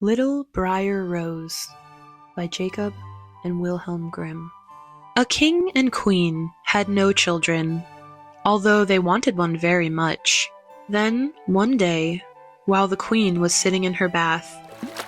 Little Briar Rose by Jacob and Wilhelm Grimm. A king and queen had no children, although they wanted one very much. Then, one day, while the queen was sitting in her bath,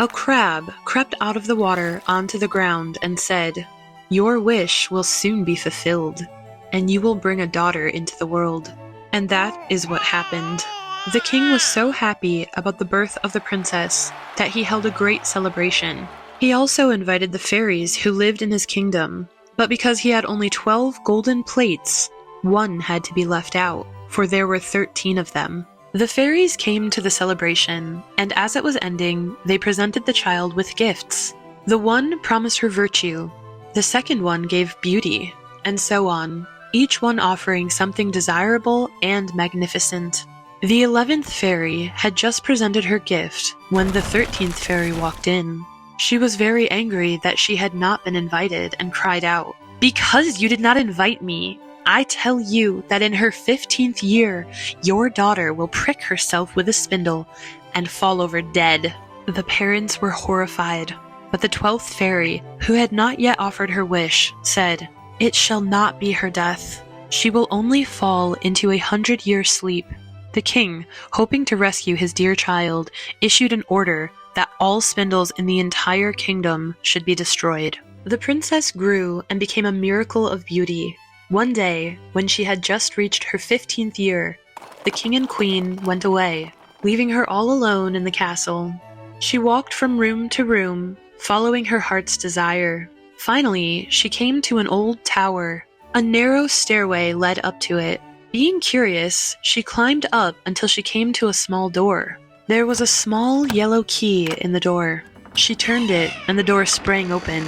a crab crept out of the water onto the ground and said, "Your wish will soon be fulfilled, and you will bring a daughter into the world." And that is what happened. The king was so happy about the birth of the princess that he held a great celebration. He also invited the fairies who lived in his kingdom, but because he had only 12 golden plates, one had to be left out, for there were 13 of them. The fairies came to the celebration, and as it was ending, they presented the child with gifts. The one promised her virtue, the second one gave beauty, and so on, each one offering something desirable and magnificent. The 11th fairy had just presented her gift when the 13th fairy walked in. She was very angry that she had not been invited and cried out, "Because you did not invite me, I tell you that in her 15th year, your daughter will prick herself with a spindle and fall over dead." The parents were horrified, but the 12th fairy, who had not yet offered her wish, said, "It shall not be her death. She will only fall into a 100-year sleep." The king, hoping to rescue his dear child, issued an order that all spindles in the entire kingdom should be destroyed. The princess grew and became a miracle of beauty. One day, when she had just reached her 15th year, the king and queen went away, leaving her all alone in the castle. She walked from room to room, following her heart's desire. Finally, she came to an old tower. A narrow stairway led up to it. Being curious, she climbed up until she came to a small door. There was a small yellow key in the door. She turned it, and the door sprang open.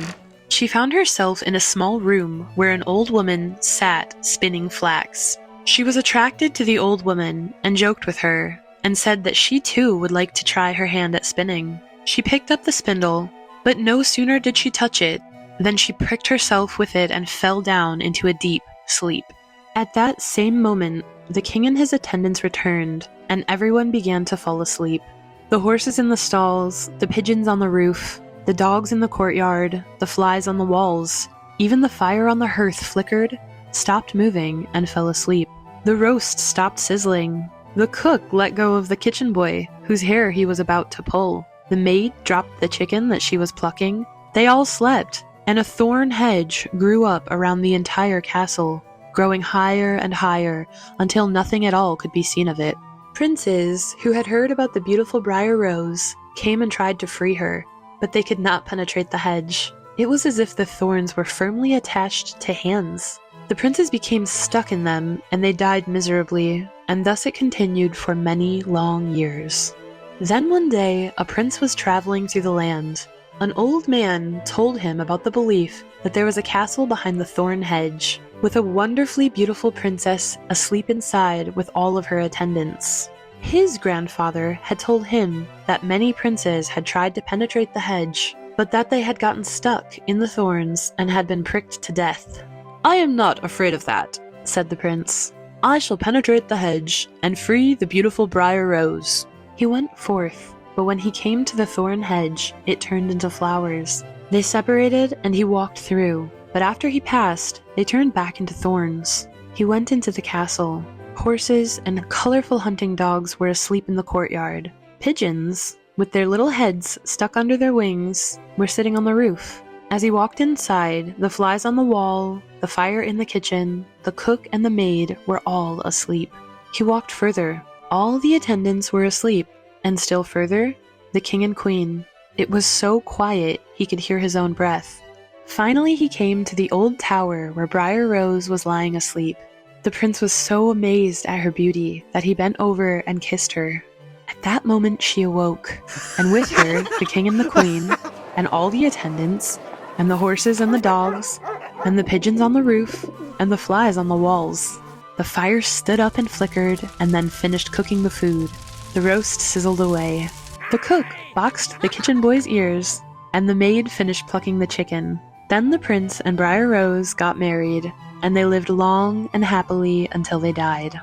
She found herself in a small room where an old woman sat spinning flax. She was attracted to the old woman and joked with her, and said that she too would like to try her hand at spinning. She picked up the spindle, but no sooner did she touch it than she pricked herself with it and fell down into a deep sleep. At that same moment, the king and his attendants returned, and everyone began to fall asleep. The horses in the stalls, the pigeons on the roof, the dogs in the courtyard, the flies on the walls, even the fire on the hearth flickered, stopped moving, and fell asleep. The roast stopped sizzling. The cook let go of the kitchen boy, whose hair he was about to pull. The maid dropped the chicken that she was plucking. They all slept, and a thorn hedge grew up around the entire castle, growing higher and higher until nothing at all could be seen of it. Princes, who had heard about the beautiful Briar Rose, came and tried to free her, but they could not penetrate the hedge. It was as if the thorns were firmly attached to hands. The princes became stuck in them, and they died miserably, and thus it continued for many long years. Then one day, a prince was traveling through the land. An old man told him about the belief that there was a castle behind the thorn hedge, with a wonderfully beautiful princess asleep inside with all of her attendants. His grandfather had told him that many princes had tried to penetrate the hedge, but that they had gotten stuck in the thorns and had been pricked to death. "I am not afraid of that," said the prince. "I shall penetrate the hedge and free the beautiful Briar Rose." He went forth, but when he came to the thorn hedge, it turned into flowers. They separated and he walked through, but after he passed, they turned back into thorns. He went into the castle. Horses and colorful hunting dogs were asleep in the courtyard. Pigeons, with their little heads stuck under their wings, were sitting on the roof. As he walked inside, the flies on the wall, the fire in the kitchen, the cook and the maid were all asleep. He walked further. All the attendants were asleep, and still further, the king and queen. It was so quiet he could hear his own breath. Finally, he came to the old tower where Briar Rose was lying asleep. The prince was so amazed at her beauty that he bent over and kissed her. At that moment, she awoke, and with her, the king and the queen, and all the attendants, and the horses and the dogs, and the pigeons on the roof, and the flies on the walls. The fire stood up and flickered, and then finished cooking the food. The roast sizzled away. The cook boxed the kitchen boy's ears, and the maid finished plucking the chicken. Then the prince and Briar Rose got married, and they lived long and happily until they died.